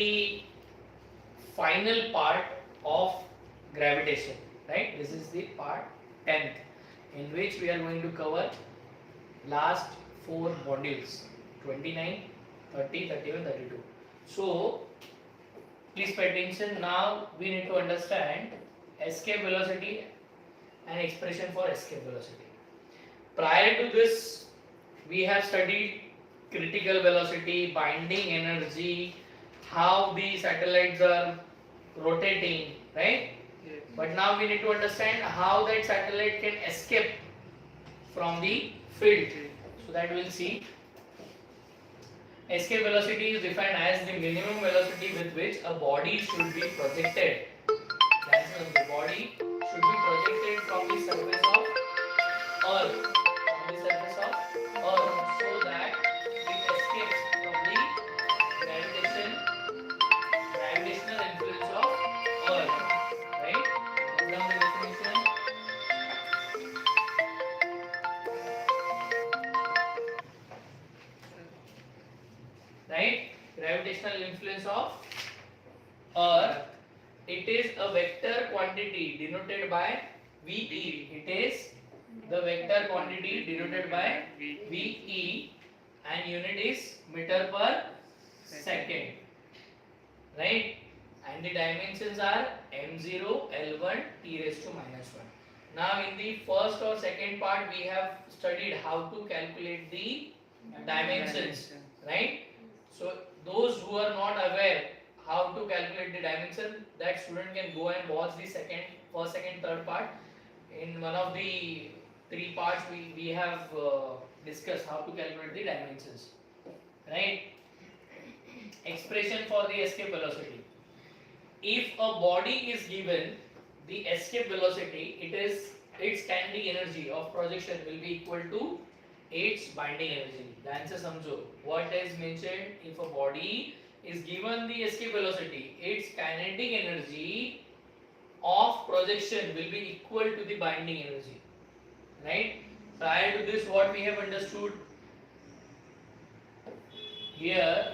the final part of gravitation, right? This is the part 10th, in which we are going to cover last 4 modules 29, 30, 31, 32. So please pay attention. Now we need to understand escape velocity and expression for escape velocity. Prior to this, we have studied critical velocity, binding energy, how the satellites are rotating, right? Yes. But now we need to understand how that satellite can escape from the field. So that we'll see. Escape velocity is defined as the minimum velocity with which a body should be projected. The body should be projected from the surface of Earth, so that it escapes from the gravitational influence of Earth. Right? Note down the definition. Right? Gravitational influence of Earth. It is a vector quantity denoted by VE. It is the vector quantity denoted by VE, and unit is meter per second. Right? And the dimensions are m0, L1, t raised to minus 1. Now in the first or second part we have studied how to calculate the dimensions. Right? So those who are not aware how to calculate the dimension, that student can go and watch the first, second, third part. In one of the 3 parts we have discussed how to calculate the dimensions. Right? Expression for the escape velocity. If a body is given the escape velocity, its kinetic energy of projection will be equal to its binding energy. ध्यान से समझो. What is mentioned? If a body is given the escape velocity, its kinetic energy of projection will be equal to the binding energy. Right? Prior to this, what we have understood here,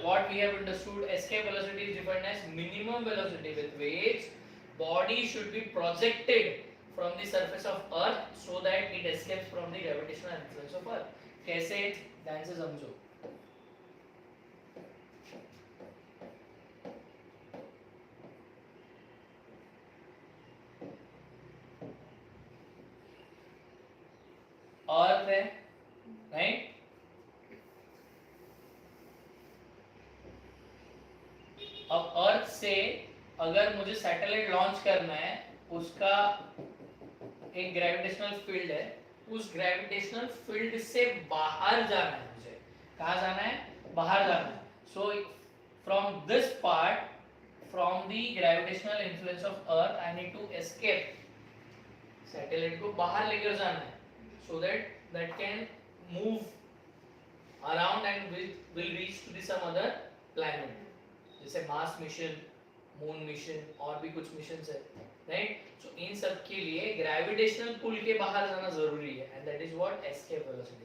escape velocity is defined as minimum velocity with which body should be projected from the surface of Earth so that it escapes from the gravitational influence of Earth. कैसे? ध्यान से समझो. अर्थ है, right? अब अर्थ से अगर मुझे satellite launch करना है, उसका एक ग्रेविटेशनल फील्ड है, उस ग्रेविटेशनल फील्ड से बाहर जाना है मुझे. कहाँ जाना है? बाहर जाना है. So from this part, from the gravitational influence of Earth, I need to escape. Satellite को बाहर लेकर जाना है so that can move around and will reach to the some other planet. जैसे मार्स मिशन, मून मिशन और भी कुछ missions है, राइट? सो इन सब के लिए ग्रेविटेशनल पुल के बाहर जाना जरूरी है, and that is what escape velocity.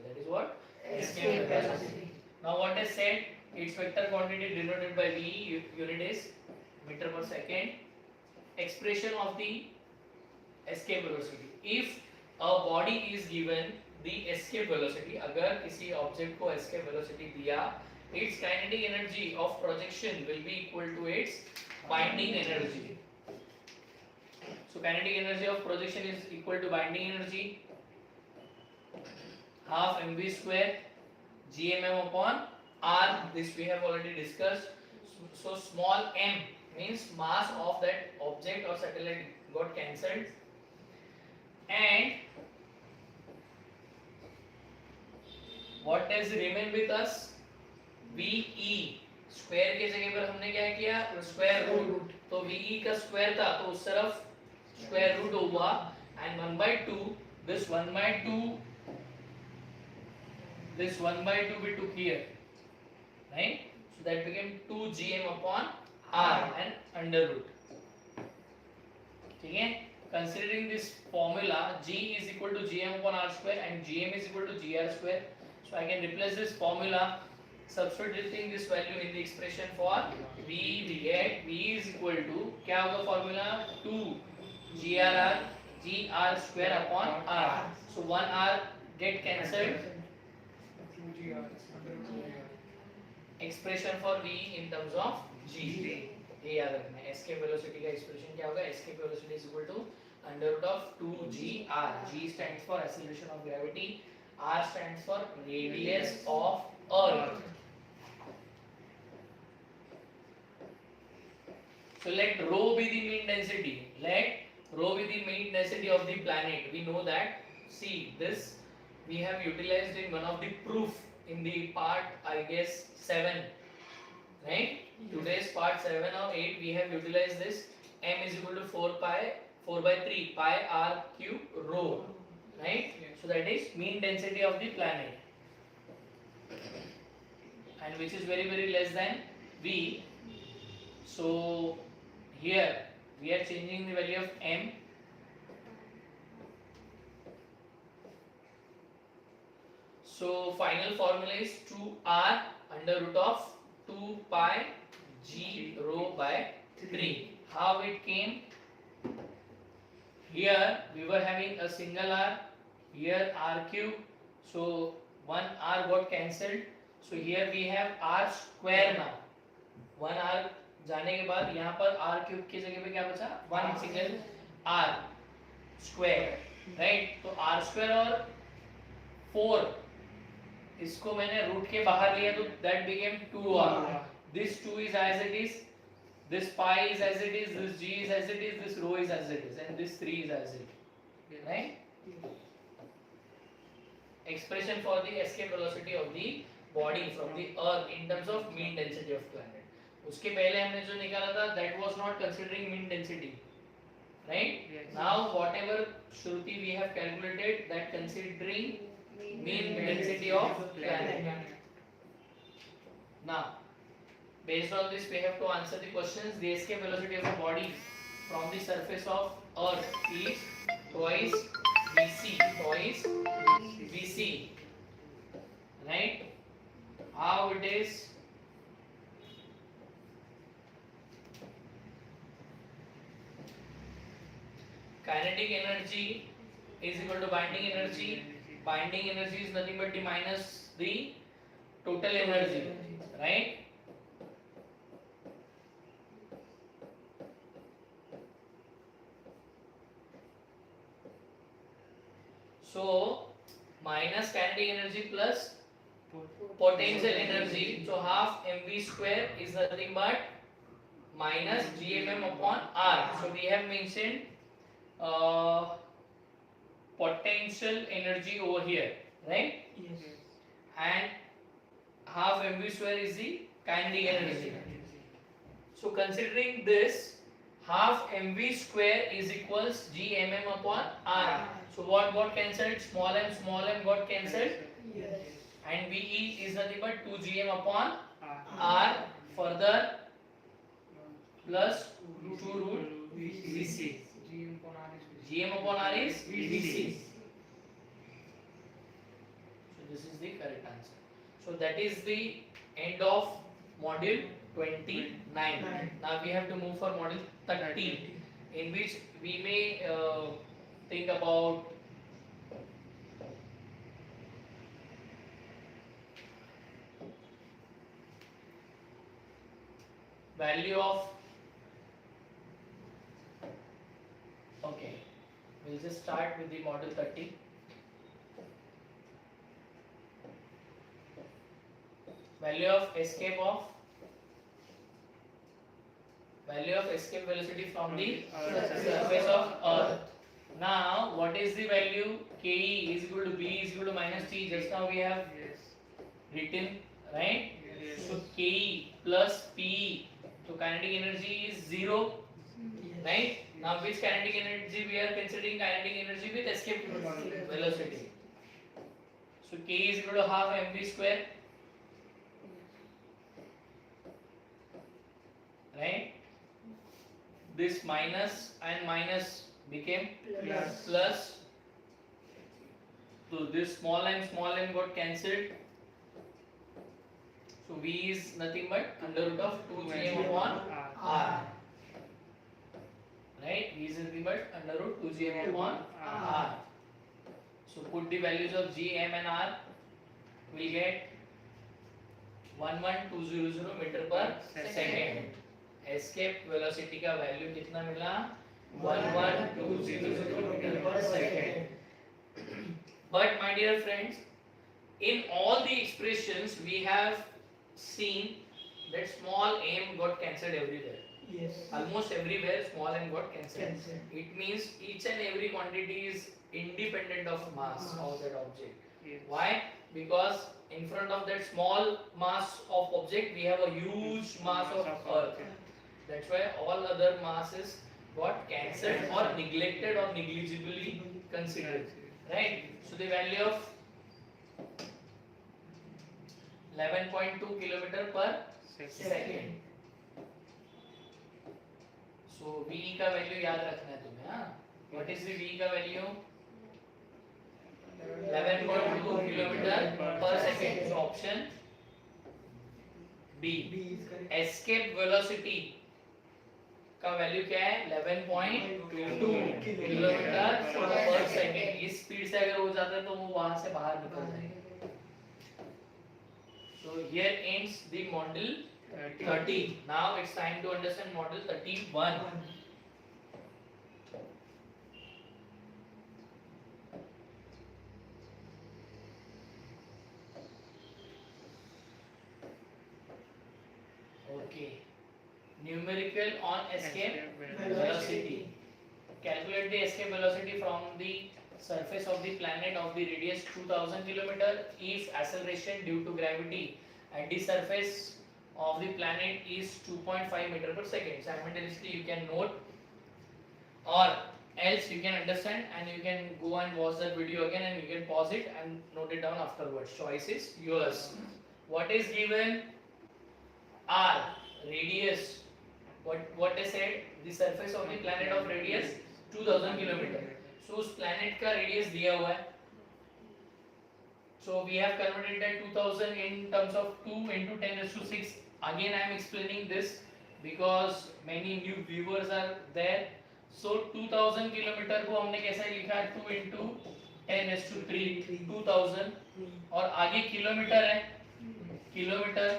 Now what is said, its vector quantity denoted by v, unit is meter per second. Expression of the escape velocity. If a body is given the escape velocity, अगर किसी object को escape velocity दिया, its kinetic energy of projection will be equal to its binding energy. So kinetic energy of projection is equal to binding energy, half mv square gmm upon r. This we have already discussed. So small m means mass of that object or satellite got cancelled, and what does remain with us? VE. Square के जगह पर हमने क्या किया? Square root. तो VE का square था तो उस तरफ स्क्वायर रूट हुआ, and 1/2, this 1/2 we took here, right? So that became 2 gm upon r and under root. ठीक है? Considering this formula, G is equal to gm upon r square and gm is equal to gr square. So I can replace this formula substituting this value in the expression for we get V is equal to क्या होगा formula 2 GR square upon R. So 1 R get cancelled. Expression for V in terms of G. ये याद रखना है. Escape velocity का expression क्या होगा? Escape velocity is equal to under root of 2GR. G stands for acceleration of gravity. R stands for radius of Earth. So let rho be the mean density. Let rho be the mean density of the planet. We know that. See this we have utilized in one of the proof in the part I guess 7. Right? Today's part 7 or 8 we have utilized this. M is equal to 4 by 3 pi r cube rho. Right? So that is mean density of the planet. And which is very very less than V. So here we are changing the value of M. So final formula is 2R under root of 2 pi G rho by 3. How it came? Here we were having a single R, here R cube. So one R got cancelled. So here we have R square now. One R जाने के बाद यहाँ पर R cube की जगह पे क्या बचा? One single R square. Right? तो R स्क्वायर और 4 इसको मैंने रूट के बाहर लिया तो that became 2R. This 2 is as it is, this pi is as it is, this G is as it is, this rho is as it is, and this 3 is as it is. Right? Expression for the escape velocity of the body from the earth in terms of mean density of planet. उसके पहले हमने जो निकाला था that was not considering mean density, right? Yes. Now whatever Shruti we have calculated that considering mean density of planet. Now based on this we have to answer the questions. The escape velocity of a body from the surface of earth is twice vc, right? How it is? Kinetic energy is equal to binding energy. Binding energy is nothing but the minus the total energy, right? So minus kinetic energy plus potential energy. So half mv square is nothing but minus gmm upon r. So we have mentioned potential energy over here, right? Yes. And half mv square is the kinetic energy. So considering this, half mv square is equals gmm upon r. So what got cancelled? Small m got cancelled. Yes. And ve is nothing but 2 gm upon r. Further plus 2 root vc. Gm upon r is vc. So this is the correct answer. So that is the end of module 29. Now we have to move for module 30, in which we may think about value of, okay, we'll just start with the model 30. Value of escape velocity from the surface of earth. Now what is the value? Ke is equal to b is equal to minus t. Just now we have written, right? Yes. So ke plus p, so kinetic energy is 0. Yes. Right? Now which kinetic energy we are considering? Kinetic energy with escape velocity. So k is equal to half mv square. Right? This minus and minus became plus. So this small m got cancelled. So So V is nothing but under root of 2 gm upon r. Right? V is nothing but under root 2 gm upon r. So put the values of g, m and r. We get 11200 meter per second. Escape velocity का value कितना मिला? 11200 meter per second. But my dear friends, in all the expressions we have seen that small m got cancelled everywhere. Yes. Almost everywhere small m got cancelled. It means each and every quantity is independent of mass of that object. Yes. Why? Because in front of that small mass of object we have a huge mass of earth. That's why all other masses got cancelled or neglected or negligibly considered. Right? So the value of 11.2 kilometer per second. So V का value याद रखना है तुम्हें, हाँ? What is the V का value? 11.2 kilometer per second. So option B. B is correct. Escape velocity का value क्या है? 11.2 किलोमीटर पर सेकेंड. इस स्पीड से अगर हो जाता है तो वो वहां से बाहर निकल जाएगा. So here ends the model 30. Now it's time to understand model 31. Okay. Numerical on escape velocity. Calculate the escape velocity from the surface of the planet of the radius 2000 km if acceleration due to gravity at the surface of the planet is 2.5 meter per second. Simultaneously you can note, or else you can understand and you can go and watch that video again and you can pause it and note it down afterwards. Choice is yours. What is given? R, radius. What I said, the surface of the planet of radius 2000 km. So उस planet का radius दिया हुआ है. So we have converted that 2000 in terms of 2 into 10 raised to 6. Again I am explaining this because many new viewers are there. So 2000 kilometre को हमने कैसा लिखा है? 2 into 10 raised to 3, 2000. और आगे किलोमीटर है, किलोमीटर.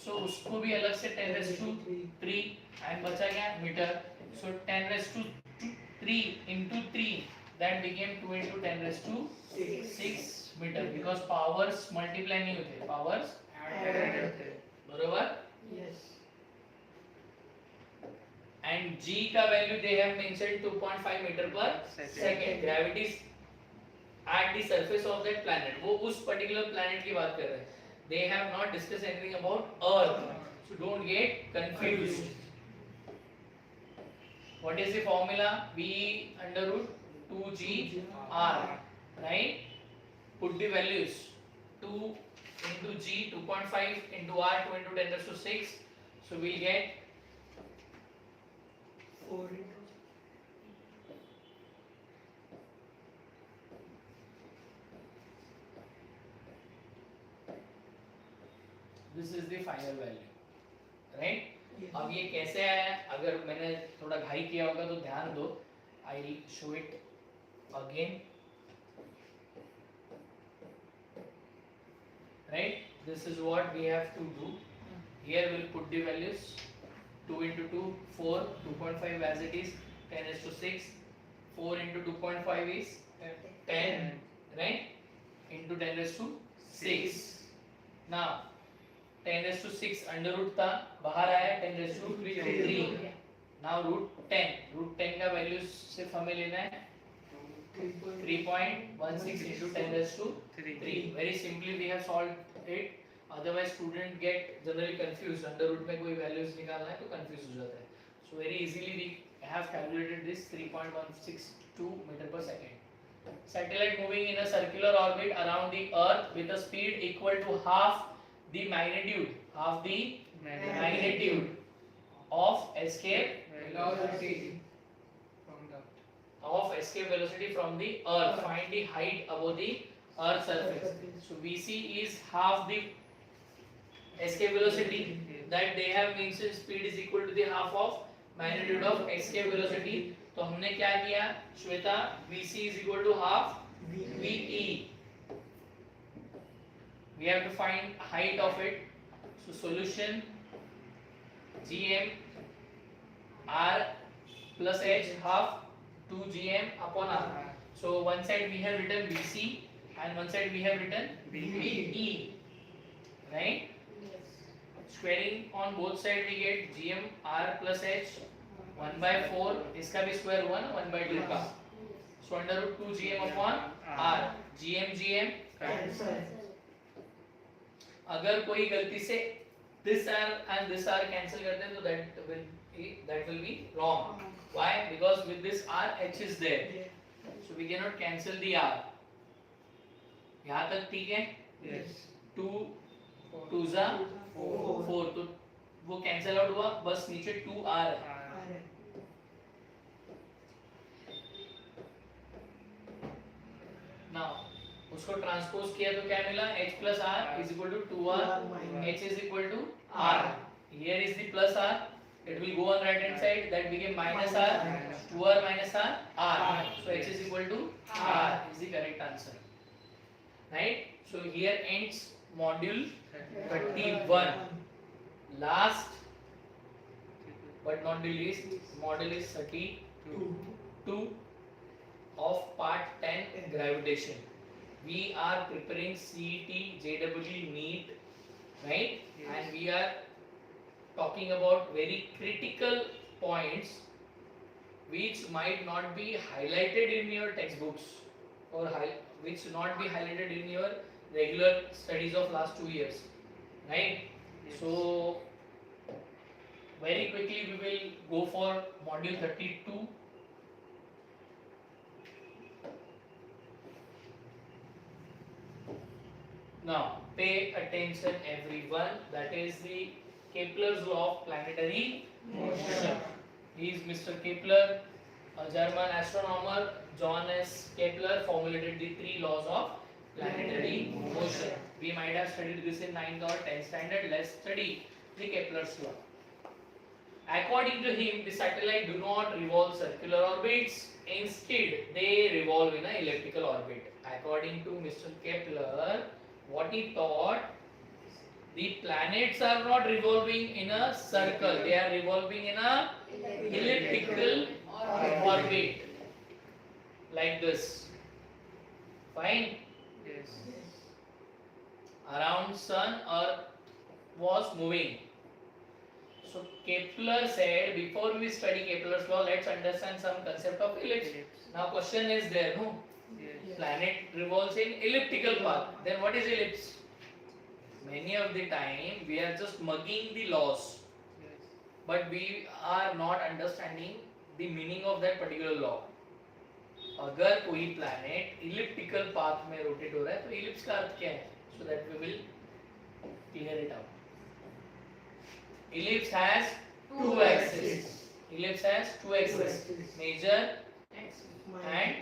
So उसको भी अलग से 10 raised to 3 and बचा क्या? Metre. So 10 raised to 3 into 3, that became 2 into 10 raised to 6 metre, because powers multiply नहीं होते, powers added होते. बरोबर? Yes. And g का value they have mentioned 2.5 meter per second. Gravity is at the surface of that planet. वो उस particular planet की बात कर रहे हैं. They have not discussed anything about Earth, so don't get confused. What is the formula? V under root 2g r, right? Put the values. 2 into g 2.5 into r 2 into 10 raised to 6. So we'll get 4 into this is the final value, right? yes. अब ये कैसे आया? अगर मैंने थोड़ा घाई किया होगा तो ध्यान दो. I'll show it again. Right? This is what we have to do. Here we'll put the values. 2 into 2, 4, 2.5 as it is, 10 raised to 6. 4 into 2.5 is 10, right? Into 10 raised to 6. Now 10 raised to 6 under root था, बाहर आया 10 raised to 3. Now root 10. Root 10 का value सिर्फ हमें लेना है 3.16 into 10 raised to 3. Very simply we have solved it. Otherwise student get generally confused. Under root में कोई values निकालना है तो confused हो जाता है. So very easily we have calculated this 3.162 meter per second. Satellite moving in a circular orbit around the Earth with a speed equal to half the magnitude of escape velocity from the Earth. Find the height above the Earth's surface. So VC is half the escape velocity that they have means speed is equal to the half of magnitude of escape velocity. तो हमने क्या किया Shweta, vc is equal to half ve. We have to find height of it. So solution gm r plus h half 2 gm upon r. So one side we have written vc and one side we have written ve, right? Squaring on both sides we get gm r plus h 1 by 4, इसका भी square 1 by 2 का. So under root 2 gm upon r, gm अगर कोई गलती से this r and this r cancel करते हैं तो that will be wrong. Why? Because with this r h is there, so we cannot cancel the r. यहाँ तक ठीक है? Yes. 2 2 जा 4, तो वो कैंसिल आउट हुआ, बस नीचे 2 r है. Now उसको ट्रांसपोज किया तो क्या मिला, h plus r is equal to 2r, h is equal to r. Here is the plus r, it will go on right hand side, that became minus r, 2r minus r, r. So h is equal to r is the correct answer, right? So here ends module 31. Last but not the least, module is 32 of part 10 gravitation. We are preparing CET JEE NEET, right? Yes. And we are talking about very critical points which might not be highlighted in your textbooks or which not be highlighted in your regular studies of last 2 years, right? Yes. So very quickly we will go for module 32. Now pay attention everyone, that is the Kepler's law of planetary motion. He is Mr. Kepler, a German astronomer. John S. Kepler formulated the 3 laws of planetary motion. We might have studied this in 9th or 10th standard. Let's study the Kepler's law. According to him, the satellite do not revolve circular orbits. Instead, they revolve in an elliptical orbit. According to Mr. Kepler, what he thought, the planets are not revolving in a circle, they are revolving in a elliptical orbit, like this. Fine? Yes. Around sun, earth was moving. So Kepler said, before we study Kepler's law, let's understand some concept of ellipse. Now question is there, no? Yes. Planet revolves in elliptical path. Then what is ellipse? Many of the time we are just mugging the laws, but we are not understanding the meaning of that particular law. अगर कोई planet elliptical path में rotate हो रहा है तो ellipse का अर्थ क्या है? So that we will clear it out. Ellipse has 2 axes. Ellipse has 2 axes. Major and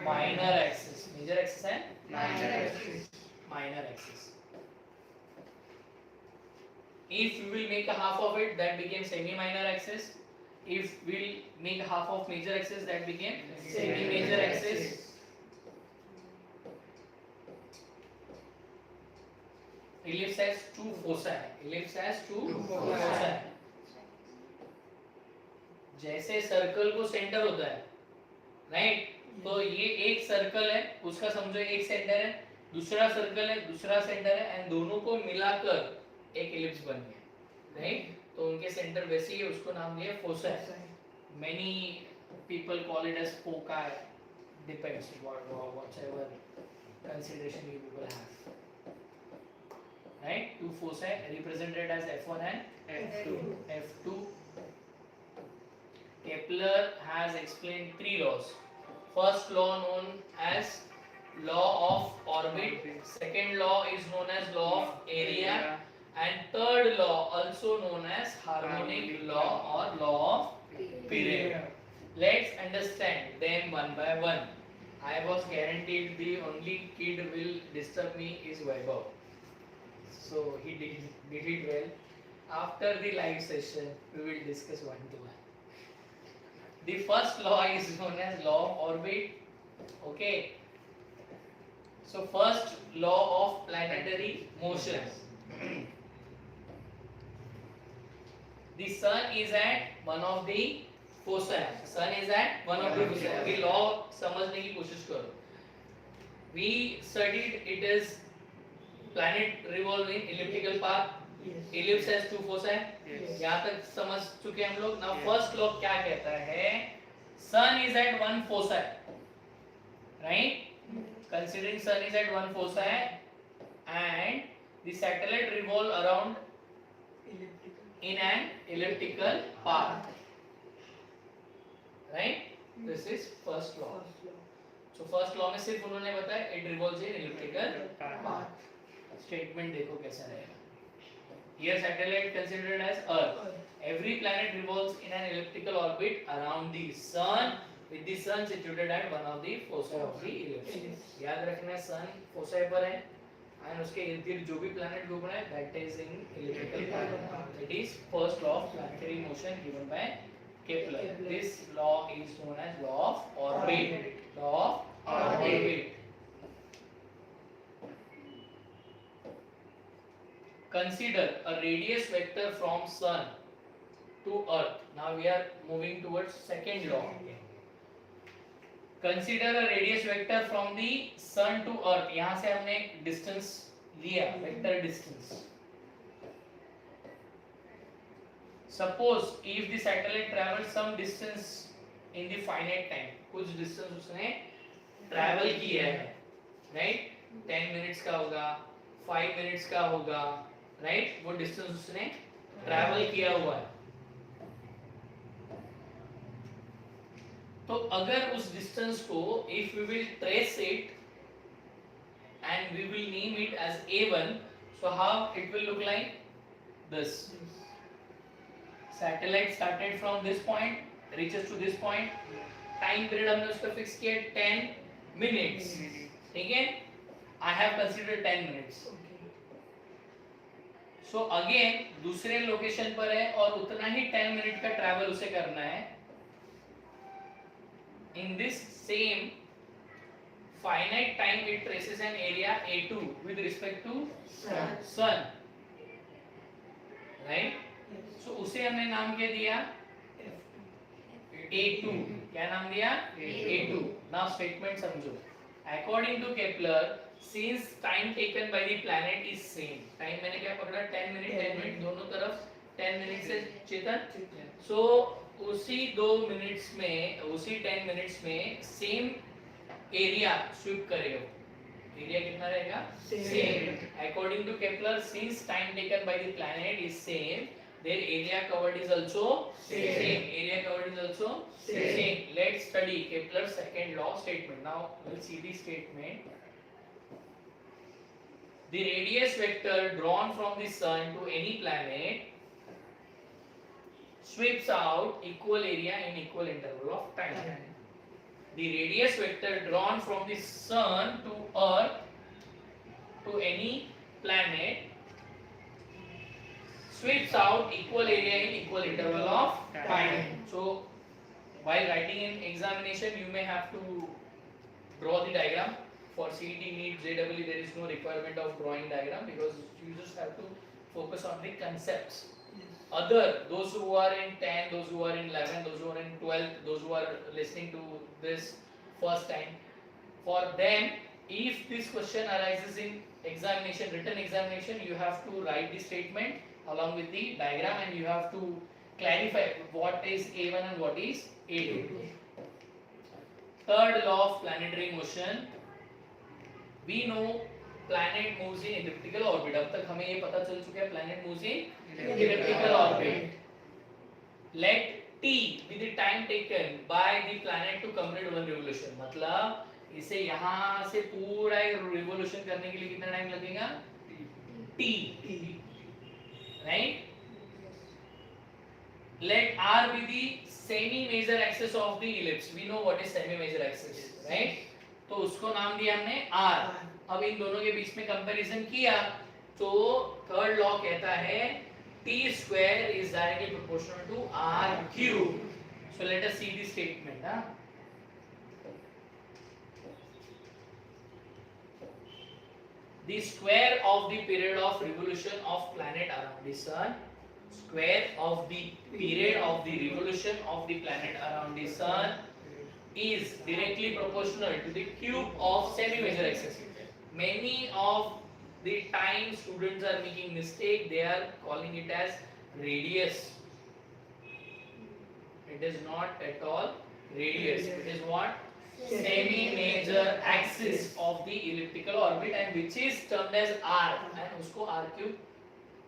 minor axis. Major axis and minor axis. If we will make a half of it, that became semi-minor axis. If we will make half of major axis, that became semi-major axis. Ellipse has 2 foci. Ellipse has 2 foci. जैसे circle को centre होता है, right? तो ये एक circle है, उसका समझो एक सेंटर है, दूसरा सर्कल है, दूसरा सेंटर है, एंड दोनों को मिलाकर एक एलिप्स बन गया, राइट? तो उनके सेंटर वैसे ही है, उसको नाम दिया fossa. Many people call it as foci. Depends whatever consideration you people have, right? 2 foci represented as F1 and F2. Kepler has explained 3 laws. First law known as law of orbit, second law is known as law of area, and third law also known as harmonic law or law of period. Let's understand them one by one. I was guaranteed the only kid will disturb me is Vaibhav. so he did it well. After the live session, we will discuss one to one. The first law is known as law of orbit. Okay. So first law of planetary motion. The sun is at one of the foci. Sun is at one of the foci. अभी law समझने की कोशिश करो. We studied it is planet revolve in elliptical path. Ellipse has two foci. यहाँ तक समझ चुके हम लोग. Now first law क्या कहता है? Sun is at one foci, right? Considering sun is at one foci and the satellite revolve around in an elliptical path, right? This is first law. So first law में सिर्फ उन्होंने बताया it revolves in elliptical path. Statement देखो कैसा रहेगा. Here satellite considered as Earth. Every planet revolves in an elliptical orbit around the sun, with the sun situated at one of the foci of the ellipse. याद रखना sun foci पर है and उसके इर्द-गिर्द जो भी planet घूम रहा है that is in elliptical path. It is first law of planetary motion given by Kepler. This law is known as law of orbit. Law of orbit. Consider a radius vector from sun to earth. Now we are moving towards second law. Consider a radius vector from the sun to earth. यहाँ से हमने distance लिया, vector distance. Suppose if the satellite travels some distance in the finite time, कुछ distance उसने travel किया है, right? 10 minutes का होगा, 5 minutes का होगा, right? वो distance उसने travel किया हुआ है. तो अगर उस distance को if we will trace it and we will name it as A1, so how it will look like this. Satellite started from this point, reaches to this point. Time period हमने उसका fix किया 10 minutes. ठीक है? I have considered 10 minutes. So again दूसरे location पर है और उतना ही 10 मिनट का ट्रैवल उसे करना है. In this same finite time it traces an area A2 with respect to sun, right? So उसे हमने नाम क्या दिया? A2. क्या नाम दिया? A2. Now statement समझो. According to Kepler, since time taken by the planet is same, time मैंने क्या पकड़ा? 10 मिनट दोनों तरफ 10 मिनट से चेतन. So उसी 2 मिनट्स में, उसी 10 मिनट्स में सेम एरिया स्वीप करेगा. एरिया कितना रहेगा? Same. According to Kepler, since time taken by the planet is same, their area covered is also same. Area covered is also same. Let's study Kepler's second law statement. Now we'll see the statement. The radius vector drawn from the sun to any planet sweeps out equal area in equal interval of time. The radius vector drawn from the sun to earth to any planet sweeps out equal area in equal interval of time. So while writing in examination you may have to draw the diagram. For CET NEET JEE there is no requirement of drawing diagram because you just have to focus on the concepts. Those who are in 10, those who are in 11, those who are in 12, those who are listening to this first time, for them, if this question arises in examination, written examination, you have to write the statement along with the diagram and you have to clarify what is A1 and what is A2. Third law of planetary motion. We know planet moves in elliptical orbit. अब तक हमें ये पता चल चुका है planet moves in elliptical orbit. Let t be the time taken by the planet to complete one revolution. मतलब इसे यहाँ से पूरा revolution करने के लिए कितना टाइम लगेगा? t, right? Let r be the semi-major axis of the ellipse. We know what is semi-major axis, right? तो उसको नाम दिया हमने r. अब इन दोनों के बीच में कंपैरिजन किया तो थर्ड लॉ कहता है t square is directly proportional to r cube. So let us see the statement. The square of the period of revolution of planet around the sun, square of the period of the revolution of the planet around the sun is directly proportional to the cube of semi-major axis. Many of the time students are making mistake, they are calling it as radius. It is not at all radius, it is what? Semi-major axis of the elliptical orbit and which is termed as r and उसको r cube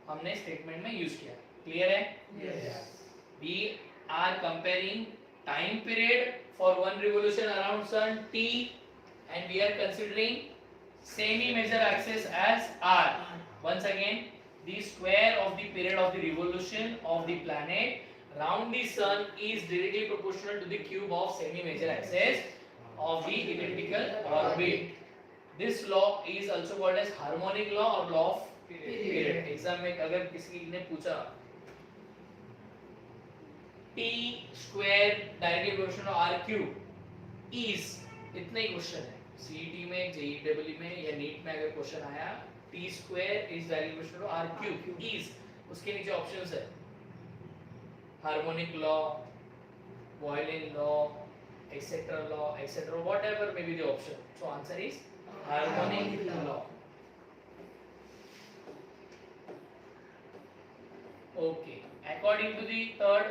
हमने statement में use किया. Clear है? Yes. We are comparing time period for one revolution around sun t and we are considering semi-major axis as r. Once again, the square of the period of the revolution of the planet round the sun is directly proportional to the cube of semi-major axis of the elliptical orbit. This law is also called as harmonic law or law of period. Exam में अगर किसी ने पूछा t square directly proportional to r cube is इतना ही question है. CET में, JEE में या नीट में अगर क्वेश्चन आया t square is directly proportional to r cube is, उसके नीचे ऑप्शंस है harmonic law, Boyle's law, etc. law, etc. whatever may be the option. So answer is harmonic law. Okay, according to the third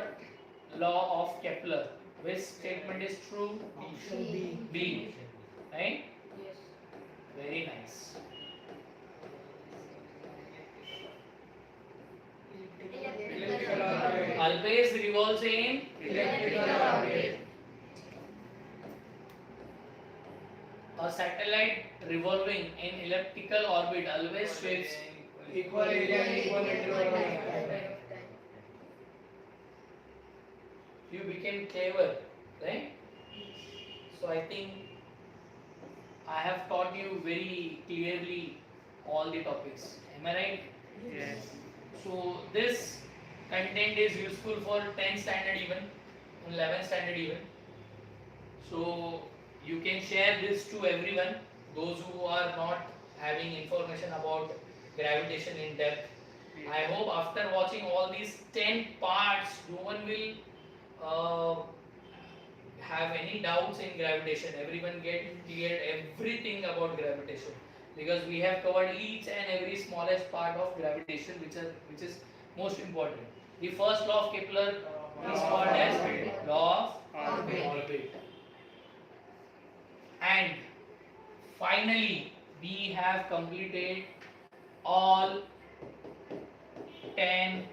law of Kepler, which statement is true? Option B. B, right? Yes. Very nice. Elliptical orbit. Always revolves in Elliptical orbit. a satellite revolving in elliptical orbit always sweeps Equal area and equal interval of time. you became clever, right? So I think I have taught you very clearly all the topics. Am I right? Yes. So this content is useful for 10th standard even, 11th standard even. So you can share this to everyone, those who are not having information about gravitation in depth. I hope after watching all these 10 parts, no one will have any doubts in gravitation. Everyone get cleared everything about gravitation, because we have covered each and every smallest part of gravitation, which is most important. The first law of Kepler is called as law of orbit. And finally, we have completed all 10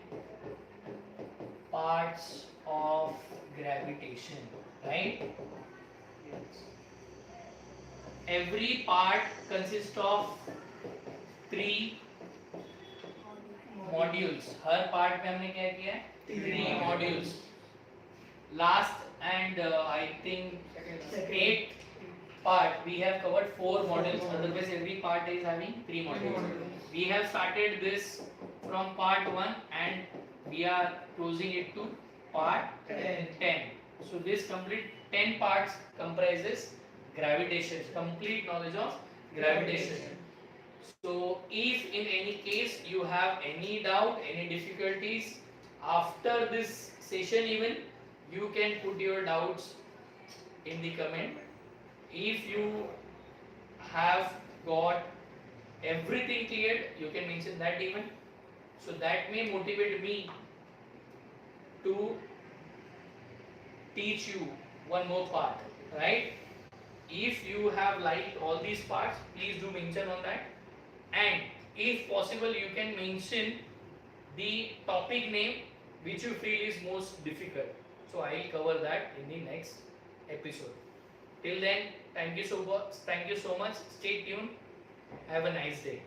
parts of gravitation, right? Every part consists of 3 modules. Her part में हमने क्या किया है? 3 modules. Last and I think 8th part we have covered 4 modules. Otherwise every part is having 3 modules. We have started this from part 1 and we are closing it to part 10. So this complete 10 parts comprises gravitation, complete knowledge of gravitation. So if in any case you have any doubt, any difficulties after this session even, you can put your doubts in the comment. If you have got everything cleared, you can mention that even. So that may motivate me to teach you one more part, right? If you have liked all these parts, please do mention on that. And if possible, you can mention the topic name which you feel is most difficult. So I will cover that in the next episode. Till then, thank you so much. Stay tuned. Have a nice day.